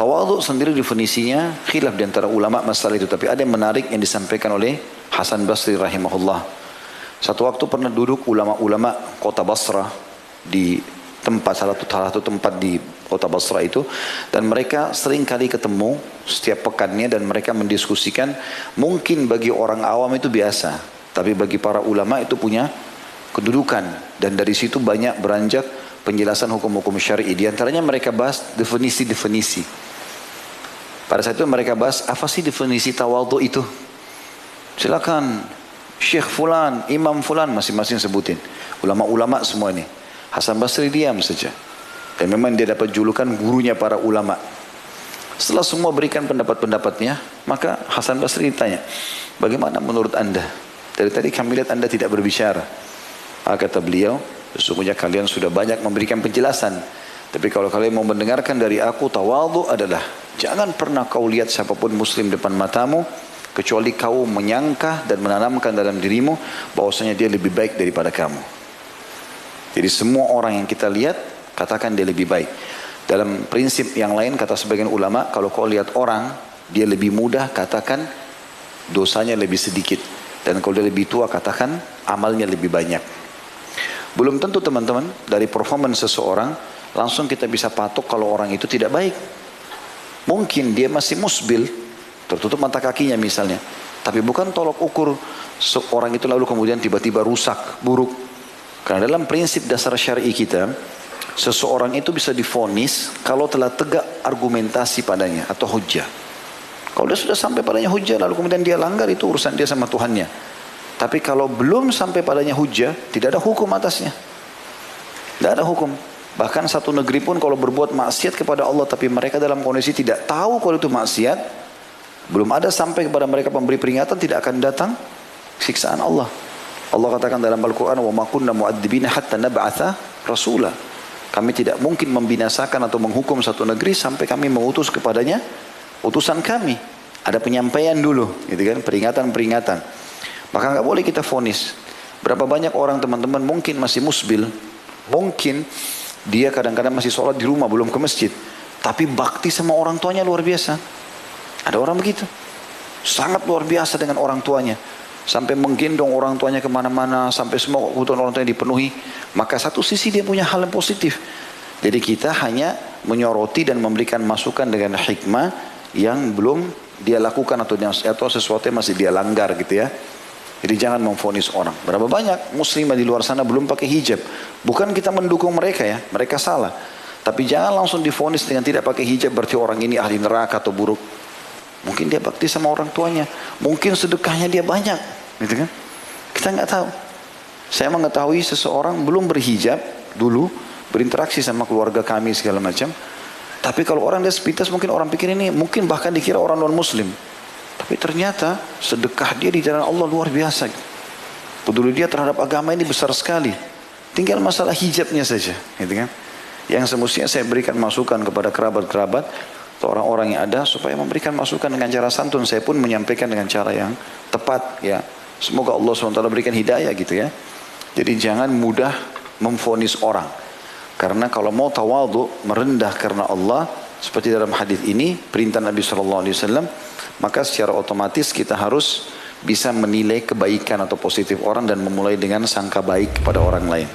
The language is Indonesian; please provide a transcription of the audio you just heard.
Tawadhu sendiri definisinya khilaf di antara ulama masalah itu, tapi ada yang menarik yang disampaikan oleh Hasan Basri rahimahullah. Satu waktu pernah duduk ulama-ulama kota Basrah di salah satu tempat di kota Basrah itu, dan mereka sering kali ketemu setiap pekannya, dan mereka mendiskusikan. Mungkin bagi orang awam itu biasa, tapi bagi para ulama itu punya kedudukan, dan dari situ banyak beranjak penjelasan hukum-hukum syar'i. Di antaranya mereka bahas definisi-definisi. Pada saat itu mereka bahas, apa sih definisi tawadhu itu? Silakan Syekh Fulan, Imam Fulan, masing-masing sebutin. Ulama-ulama semua ini. Hasan Basri diam saja. Dan memang dia dapat julukan gurunya para ulama. Setelah semua berikan pendapat-pendapatnya, maka Hasan Basri ditanya, bagaimana menurut anda? Dari tadi kami lihat anda tidak berbicara. Kata beliau, sesungguhnya kalian sudah banyak memberikan penjelasan. Tapi kalau kalian mau mendengarkan dari aku, tawadhu adalah jangan pernah kau lihat siapapun muslim depan matamu kecuali kau menyangka dan menanamkan dalam dirimu bahwasanya dia lebih baik daripada kamu. Jadi semua orang yang kita lihat katakan dia lebih baik. Dalam prinsip yang lain kata sebagian ulama, kalau kau lihat orang dia lebih muda, katakan dosanya lebih sedikit, dan kalau dia lebih tua katakan amalnya lebih banyak. Belum tentu teman-teman dari performance seseorang langsung kita bisa patok kalau orang itu tidak baik. Mungkin dia masih musbil, tertutup mata kakinya misalnya, tapi bukan tolok ukur seorang itu lalu kemudian tiba-tiba rusak, buruk. Karena dalam prinsip dasar syar'i kita, seseorang itu bisa divonis kalau telah tegak argumentasi padanya atau hujjah. Kalau dia sudah sampai padanya hujjah lalu kemudian dia langgar, itu urusan dia sama Tuhannya. Tapi kalau belum sampai padanya hujjah, tidak ada hukum atasnya. Tidak ada hukum. Bahkan satu negeri pun kalau berbuat maksiat kepada Allah, tapi mereka dalam kondisi tidak tahu kalau itu maksiat, belum ada sampai kepada mereka pemberi peringatan, tidak akan datang siksaan Allah. Allah katakan dalam Al-Quran, وَمَا كُنَّا مُعَذِّبِينَ حَتَّى نَبْعَثَ رَسُولًا. Kami tidak mungkin membinasakan atau menghukum satu negeri sampai kami mengutus kepadanya utusan kami. Ada penyampaian dulu, gitu kan, peringatan-peringatan. Maka nggak boleh kita vonis. Berapa banyak orang teman-teman mungkin masih musbil, mungkin dia kadang-kadang masih sholat di rumah, belum ke masjid, tapi bakti sama orang tuanya luar biasa. Ada orang begitu, sangat luar biasa dengan orang tuanya, sampai menggendong orang tuanya kemana-mana, sampai semua kebutuhan orang tuanya dipenuhi. Maka satu sisi dia punya hal yang positif. Jadi kita hanya menyoroti dan memberikan masukan dengan hikmah yang belum dia lakukan atau sesuatu yang masih dia langgar gitu ya. Jadi jangan memvonis orang. Berapa banyak muslimah di luar sana belum pakai hijab. Bukan kita mendukung mereka ya, mereka salah. Tapi jangan langsung divonis dengan tidak pakai hijab berarti orang ini ahli neraka atau buruk. Mungkin dia bakti sama orang tuanya, mungkin sedekahnya dia banyak, gitu kan? Kita nggak tahu. Saya mengetahui seseorang belum berhijab dulu, berinteraksi sama keluarga kami segala macam. Tapi kalau orang dia sepintas mungkin orang pikir ini, mungkin bahkan dikira orang non muslim. Tapi ternyata sedekah dia di jalan Allah luar biasa. Peduli dia terhadap agama ini besar sekali. Tinggal masalah hijabnya saja, gitu kan? Yang semestinya saya berikan masukan kepada kerabat-kerabat atau orang-orang yang ada supaya memberikan masukan dengan cara santun. Saya pun menyampaikan dengan cara yang tepat ya. Semoga Allah SWT berikan hidayah gitu ya. Jadi jangan mudah memvonis orang. Karena kalau mau tawadhu, merendah karena Allah, seperti dalam hadis ini perintah Nabi SAW, maka secara otomatis kita harus bisa menilai kebaikan atau positif orang dan memulai dengan sangka baik kepada orang lain.